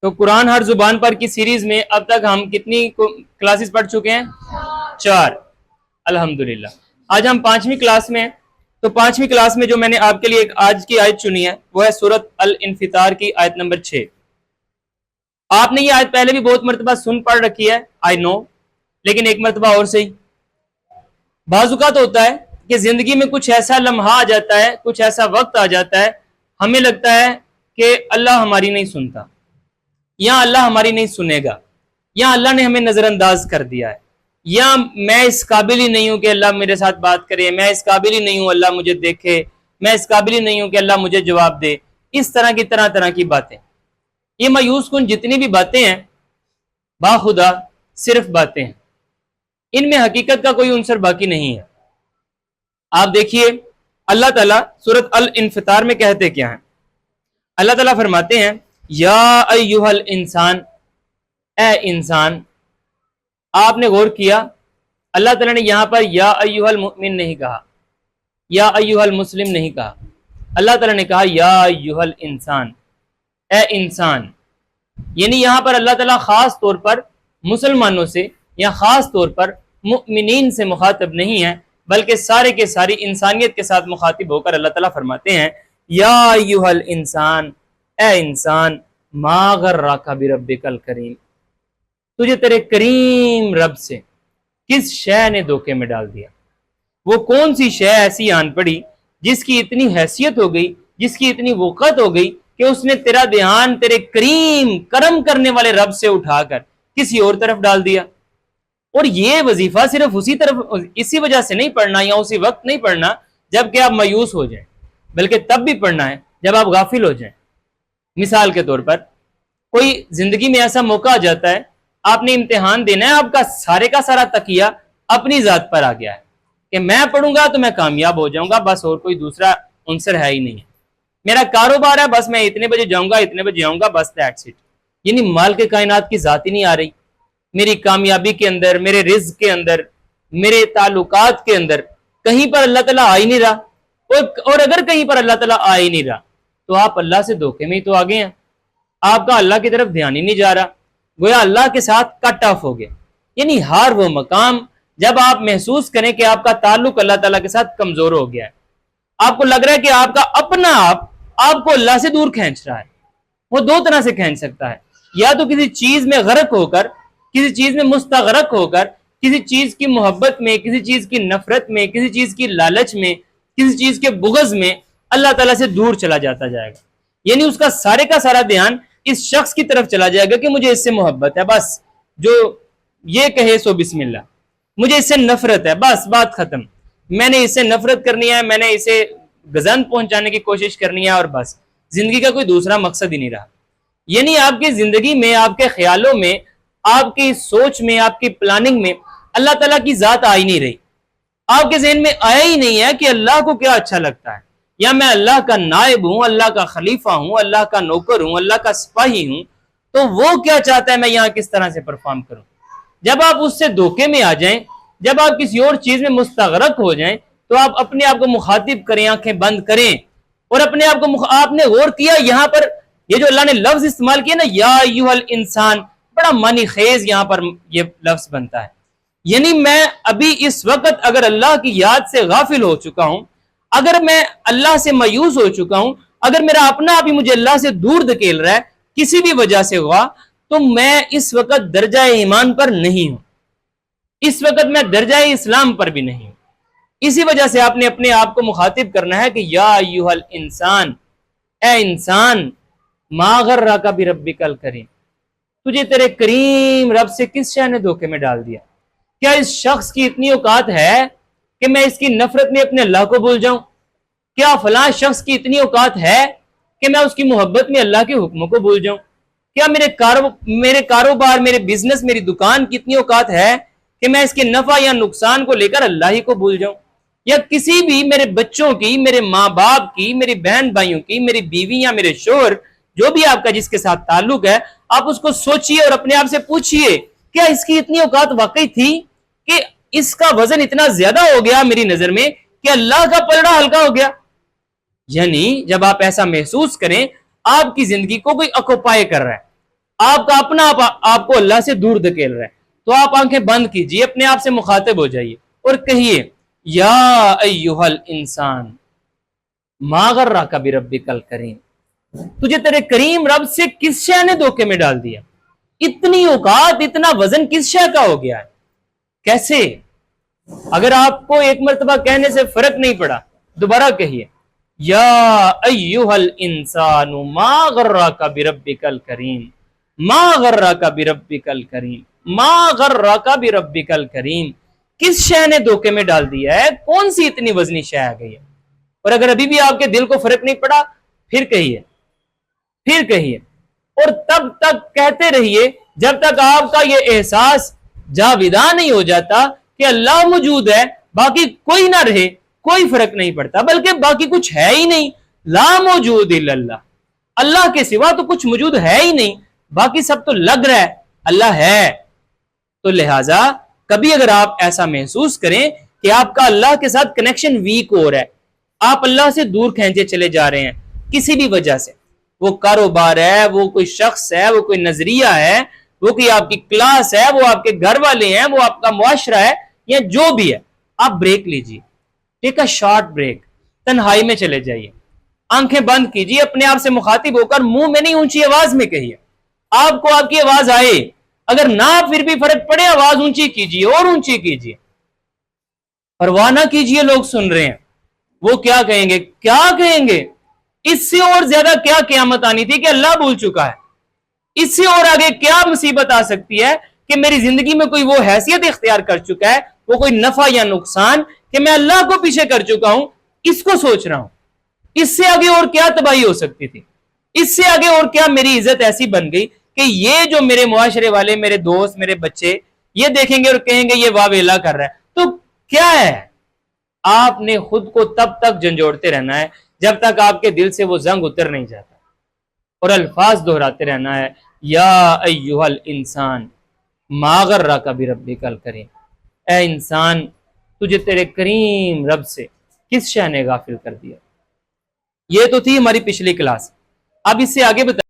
تو قرآن ہر زبان پر کی سیریز میں اب تک ہم کتنی کلاسز پڑھ چکے ہیں؟ 4 الحمدللہ۔ آج ہم 5ویں کلاس میں ہیں۔ تو 5ویں کلاس میں جو میں نے آپ کے لیے ایک آج کی آیت چنی ہے وہ ہے سورۃ الانفطار کی آیت نمبر 6۔ آپ نے یہ آیت پہلے بھی بہت مرتبہ سن پڑھ رکھی ہے آئی نو، لیکن ایک مرتبہ اور صحیح۔ بعض اوقات ہوتا ہے کہ زندگی میں کچھ ایسا لمحہ آ جاتا ہے، کچھ ایسا وقت آ جاتا ہے، ہمیں لگتا ہے کہ اللہ ہماری نہیں سنتا، یا اللہ ہماری نہیں سنے گا، یا اللہ نے ہمیں نظر انداز کر دیا ہے، یا میں اس قابل ہی نہیں ہوں کہ اللہ میرے ساتھ بات کرے، میں اس قابل ہی نہیں ہوں اللہ مجھے دیکھے، میں اس قابل ہی نہیں ہوں کہ اللہ مجھے جواب دے۔ اس طرح کی باتیں، یہ مایوس کن جتنی بھی باتیں ہیں باخدا صرف باتیں ہیں، ان میں حقیقت کا کوئی عنصر باقی نہیں ہے۔ آپ دیکھیے اللہ تعالیٰ سورۃ الانفطار میں کہتے کیا ہیں؟ اللہ تعالیٰ فرماتے ہیں یا ایھا الانسان، اے انسان۔ آپ نے غور کیا اللہ تعالیٰ نے یہاں پر یا ایھا المؤمن نہیں کہا، یا ایھا المسلم نہیں کہا، اللہ تعالیٰ نے کہا یا ایھا الانسان، اے انسان۔ یعنی یہاں پر اللہ تعالیٰ خاص طور پر مسلمانوں سے یا خاص طور پر مؤمنین سے مخاطب نہیں ہے، بلکہ سارے کے ساری انسانیت کے ساتھ مخاطب ہو کر اللہ تعالیٰ فرماتے ہیں یا ایھا الانسان، اے انسان، ما غرک بربک الکریم، تجھے تیرے کریم رب سے کس شے نے دھوکے میں ڈال دیا؟ وہ کون سی شے ایسی آن پڑی جس کی اتنی حیثیت ہو گئی، جس کی اتنی وقت ہو گئی کہ اس نے تیرا دھیان تیرے کریم کرم کرنے والے رب سے اٹھا کر کسی اور طرف ڈال دیا؟ اور یہ وظیفہ صرف اسی وجہ سے نہیں پڑھنا یا اسی وقت نہیں پڑھنا جب کہ آپ مایوس ہو جائیں، بلکہ تب بھی پڑھنا ہے جب آپ غافل ہو جائیں۔ مثال کے طور پر کوئی زندگی میں ایسا موقع آ جاتا ہے، آپ نے امتحان دینا ہے، آپ کا سارا تکیہ اپنی ذات پر آ گیا ہے کہ میں پڑھوں گا تو میں کامیاب ہو جاؤں گا، بس اور کوئی دوسرا عنصر ہے ہی نہیں ہے۔ میرا کاروبار ہے، بس میں اتنے بجے جاؤں گا، اتنے بجے آؤں گا، بس دیٹس اٹ۔ یعنی مال کے کائنات کی ذات ہی نہیں آ رہی میری کامیابی کے اندر، میرے رزق کے اندر، میرے تعلقات کے اندر، کہیں پر اللہ تعالیٰ آ ہی نہیں رہا۔ اور اگر کہیں پر اللہ تعالیٰ آ ہی نہیں رہا تو آپ اللہ سے دھوکے میں ہی تو آگے ہیں، آپ کا اللہ کی طرف دھیان ہی نہیں جا رہا، گویا اللہ کے ساتھ کٹ آف ہو گیا۔ یعنی ہر وہ مقام جب آپ محسوس کریں کہ آپ کا تعلق اللہ تعالیٰ کے ساتھ کمزور ہو گیا ہے، آپ کو لگ رہا ہے کہ آپ کا اپنا آپ کو اللہ سے دور کھینچ رہا ہے، وہ دو طرح سے کھینچ سکتا ہے، یا تو کسی چیز میں غرق ہو کر، کسی چیز میں مستغرق ہو کر، کسی چیز کی محبت میں، کسی چیز کی نفرت میں، کسی چیز کی لالچ میں، کسی چیز کے بغض میں اللہ تعالیٰ سے دور چلا جاتا جائے گا۔ یعنی اس کا سارا دھیان اس شخص کی طرف چلا جائے گا کہ مجھے اس سے محبت ہے، بس جو یہ کہے سو بسم اللہ، مجھے اس سے نفرت ہے، بس بات ختم، میں نے اس سے نفرت کرنی ہے، میں نے اسے گزند پہنچانے کی کوشش کرنی ہے، اور بس زندگی کا کوئی دوسرا مقصد ہی نہیں رہا۔ یعنی آپ کی زندگی میں، آپ کے خیالوں میں، آپ کی سوچ میں، آپ کی پلاننگ میں اللہ تعالیٰ کی ذات آ ہی نہیں رہی، آپ کے ذہن میں آیا ہی نہیں ہے کہ اللہ کو کیا اچھا لگتا ہے، یا میں اللہ کا نائب ہوں، اللہ کا خلیفہ ہوں، اللہ کا نوکر ہوں، اللہ کا سپاہی ہوں، تو وہ کیا چاہتا ہے میں یہاں کس طرح سے پرفارم کروں۔ جب آپ اس سے دھوکے میں آ جائیں، جب آپ کسی اور چیز میں مستغرق ہو جائیں، تو آپ اپنے آپ کو مخاطب کریں، آنکھیں بند کریں، اور اپنے آپ کو آپ نے غور کیا یہاں پر یہ جو اللہ نے لفظ استعمال کیا نا یا ایھا الانسان، بڑا معنی خیز یہاں پر یہ لفظ بنتا ہے۔ یعنی میں ابھی اس وقت اگر اللہ کی یاد سے غافل ہو چکا ہوں، اگر میں اللہ سے مایوس ہو چکا ہوں، اگر میرا اپنا آپ ہی مجھے اللہ سے دور دھکیل رہا ہے کسی بھی وجہ سے ہوا، تو میں اس وقت درجہ ایمان پر نہیں ہوں، اس وقت میں درجہ اسلام پر بھی نہیں ہوں۔ اسی وجہ سے آپ نے اپنے آپ کو مخاطب کرنا ہے کہ یا ایھا الانسان، اے انسان، ما غرک بربک الکریم، تجھے تیرے کریم رب سے کس شے نے دھوکے میں ڈال دیا؟ کیا اس شخص کی اتنی اوقات ہے کہ میں اس کی نفرت میں اپنے اللہ کو بھول جاؤں؟ کیا فلاں شخص کی اتنی اوقات ہے کہ میں اس کی محبت میں اللہ کے حکموں کو بھول جاؤں؟ کیا میرے کاروبار، میرے بزنس، میری دکان کی اتنی اوقات ہے کہ میں اس کے نفع یا نقصان کو لے کر اللہ ہی کو بھول جاؤں؟ یا کسی بھی میرے بچوں کی، میرے ماں باپ کی، میری بہن بھائیوں کی، میری بیوی یا میرے شوہر، جو بھی آپ کا جس کے ساتھ تعلق ہے، آپ اس کو سوچئے اور اپنے آپ سے پوچھئے کیا اس کی اتنی اوقات واقعی تھی کہ اس کا وزن اتنا زیادہ ہو گیا میری نظر میں کہ اللہ کا پلڑا ہلکا ہو گیا؟ یعنی جب آپ ایسا محسوس کریں آپ کی زندگی کو کوئی اکوپائے کر رہا ہے، آپ کا اپنا آپ کو اللہ سے دور دھکیل رہا ہے، تو آپ آنکھیں بند کیجئے، اپنے آپ سے مخاطب ہو جائیے اور کہیے یا ایھا الانسان ما غرک بربک الکریم، تجھے تیرے کریم رب سے کس شے نے دھوکے میں ڈال دیا؟ اتنی اوقات، اتنا وزن کس شے کا ہو گیا ہے؟ کیسے؟ اگر آپ کو ایک مرتبہ کہنے سے فرق نہیں پڑا، دوبارہ کہیے یا ایھا الانسان ما غرک بربک الکریم، ما غرک بربک الکریم، ما غرک بربک الکریم، کس شے نے دھوکے میں ڈال دیا ہے؟ کون سی اتنی وزنی شے آ گئی ہے؟ اور اگر ابھی بھی آپ کے دل کو فرق نہیں پڑا، پھر کہیے، پھر کہیے، اور تب تک کہتے رہیے جب تک آپ کا یہ احساس جاویداں نہیں ہو جاتا کہ اللہ موجود ہے، باقی کوئی نہ رہے کوئی فرق نہیں پڑتا، بلکہ باقی کچھ ہے ہی نہیں، لا موجود الا اللہ، اللہ کے سوا تو کچھ موجود ہے ہی نہیں، باقی سب تو لگ رہا ہے اللہ ہے۔ تو لہٰذا کبھی اگر آپ ایسا محسوس کریں کہ آپ کا اللہ کے ساتھ کنیکشن ویک ہو رہا ہے، آپ اللہ سے دور کھینچے چلے جا رہے ہیں کسی بھی وجہ سے، وہ کاروبار ہے، وہ کوئی شخص ہے، وہ کوئی نظریہ ہے، وہ کوئی آپ کی کلاس ہے، وہ آپ کے گھر والے ہیں، وہ آپ کا معاشرہ ہے، یا جو بھی ہے، آپ بریک لیجئے، ٹیک اے شارٹ بریک، تنہائی میں چلے جائیے، آنکھیں بند کیجئے، اپنے آپ سے مخاطب ہو کر منہ میں نہیں اونچی آواز میں کہیے، آپ کو آپ کی آواز آئے، اگر نہ پھر بھی فرق پڑے آواز اونچی کیجئے اور اونچی کیجئے، پرواہ نہ کیجئے لوگ سن رہے ہیں، وہ کیا کہیں گے، کیا کہیں گے، اس سے اور زیادہ کیا قیامت آنی تھی کہ اللہ بھول چکا ہے، اس سے اور آگے کیا مصیبت آ سکتی ہے کہ میری زندگی میں کوئی وہ حیثیت اختیار کر چکا ہے، وہ کوئی نفع یا نقصان کہ میں اللہ کو پیچھے کر چکا ہوں، اس کو سوچ رہا ہوں، اس سے آگے اور کیا تباہی ہو سکتی تھی، اس سے آگے اور کیا میری عزت ایسی بن گئی کہ یہ جو میرے معاشرے والے، میرے دوست، میرے بچے یہ دیکھیں گے اور کہیں گے یہ واہ ویلا کر رہا ہے، تو کیا ہے؟ آپ نے خود کو تب تک جھنجھوڑتے رہنا ہے جب تک آپ کے دل سے وہ زنگ اتر نہیں جاتا، اور الفاظ دہراتے رہنا ہے یا ایھا الانسان ما غرک بربک الکریم، اے انسان تجھے تیرے کریم رب سے کس شے نے غافل کر دیا۔ یہ تو تھی ہماری پچھلی کلاس، اب اس سے آگے بتا